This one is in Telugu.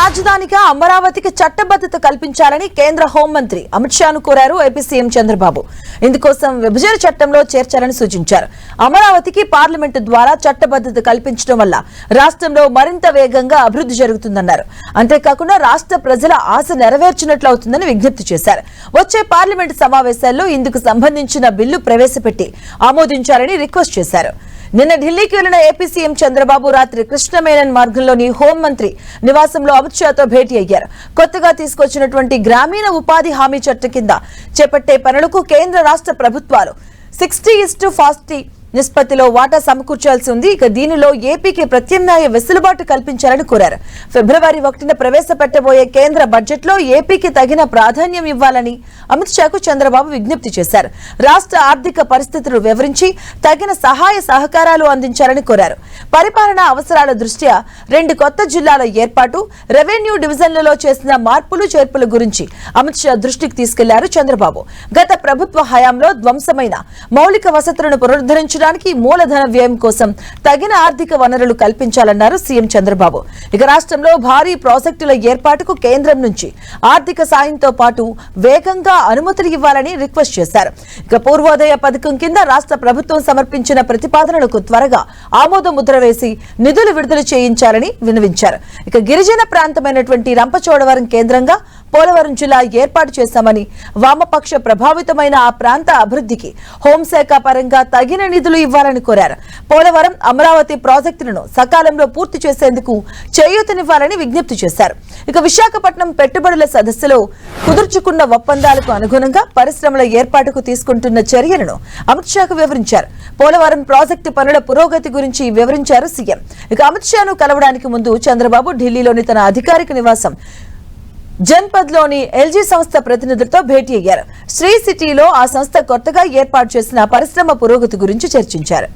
రాజధానిగా అమరావతికి చట్టబద్ధత కల్పించాలని కేంద్ర హోంమంత్రి అమిత్ షాను కోరారు ఏపీ సీఎం చంద్రబాబు. ఇందుకోసం విభజన చట్టంలో చేర్చాలని సూచించారు. అమరావతికి పార్లమెంటు ద్వారా చట్టబద్ధత కల్పించడం వల్ల రాష్ట్రంలో మరింత వేగంగా అభివృద్ధి జరుగుతుందన్నారు. అంతేకాకుండా రాష్ట్ర ప్రజల ఆశ నెరవేర్చినట్లవుతుందని విజ్ఞప్తి చేశారు. వచ్చే పార్లమెంటు సమావేశాల్లో ఇందుకు సంబంధించిన బిల్లు ప్రవేశపెట్టి ఆమోదించాలని రిక్వెస్ట్ చేశారు. నిన్న ఢిల్లీకి వెళ్లిన ఏపీ సీఎం చంద్రబాబు రాత్రి కృష్ణమేనన్ మార్గంలోని హోంమంత్రి నివాసంలో అమిత్ షాతో భేటీ అయ్యారు. కొత్తగా తీసుకొచ్చినటువంటి గ్రామీణ ఉపాధి హామీ చట్టం కింద చేపట్టే పనులకు కేంద్ర రాష్ట్ర ప్రభుత్వాలు 60:40 నిష్పత్తిలో వాటా సమకూర్చాల్సి ఉంది. ఇక దీనిలో ఏపీకి ప్రత్యామ్నాయ వెసులుబాటు కల్పించాలని కోరారు. ఫిబ్రవరి 1న ప్రవేశపెట్టబోయే కేంద్ర బడ్జెట్లో ఏపీకి తగిన ప్రాధాన్యం ఇవ్వాలని అమిత్ షాకు చంద్రబాబు విజ్ఞప్తి చేశారు. రాష్ట్ర ఆర్థిక పరిస్థితులు వివరించి తగిన సహాయ సహకారాలు అందించాలని కోరారు. పరిపాలనా అవసరాల దృష్ట్యా 2 కొత్త జిల్లాల ఏర్పాటు, రెవెన్యూ డివిజన్లలో చేసిన మార్పులు చేర్పుల గురించి అమిత్ షా దృష్టికి తీసుకెళ్లారు చంద్రబాబు. గత ప్రభుత్వ హయాంలో ధ్వంసమైన మౌలిక వసతులను పునరుద్ధరించడానికి మూలధన వ్యయం కోసం తగిన ఆర్థిక వనరులు కల్పించాలన్నారు సీఎం చంద్రబాబు. ఇక రాష్ట్రంలో భారీ ప్రాజెక్టుల ఏర్పాటుకు కేంద్రం నుంచి ఆర్థిక సాయంతో పాటు వేగంగా అనుమతులు ఇవ్వాలని రిక్వెస్ట్ చేశారు. ఇక పూర్వోదయ పథకం కింద రాష్ట్ర ప్రభుత్వం సమర్పించిన ప్రతిపాదనలకు త్వరగా ఆమోద ముద్ర వేసి నిధులు విడుదల చేయించాలని విన్నవించారు. ఇక గిరిజన ప్రాంతమైనటువంటి రంపచోడవరం కేంద్రంగా పోలవరం జిల్లా ఏర్పాటు చేశామని, వామపక్ష ప్రభావితమైన ఆ ప్రాంత అభివృద్ధికి హోంశాఖ పరంగా తగిన నిధులు ఇవ్వాలని కోరారు. పోలవరం, అమరావతి ప్రాజెక్టులను సకాలంలో పూర్తి చేసేందుకు చేయూతనివ్వాలని విజ్ఞప్తి చేశారు. ఇక విశాఖపట్నం పెట్టుబడుల సదస్సులో కుదుర్చుకున్న ఒప్పందాలకు అనుగుణంగా పరిశ్రమల ఏర్పాటుకు తీసుకుంటున్న చర్యలను అమిత్ షాకు వివరించారు. పోలవరం ప్రాజెక్టు పనుల పురోగతి గురించి వివరించారు సీఎం. ఇక అమిత్ షాను కలవడానికి ముందు చంద్రబాబు ఢిల్లీలోని తన అధికారిక నివాసం జన్పద్ లోని ఎల్జీ సంస్థ ప్రతినిధులతో భేటీ అయ్యారు. శ్రీ సిటీలో ఆ సంస్థ కొత్తగా ఏర్పాటు చేసిన పరిశ్రమ పురోగతి గురించి చర్చించారు.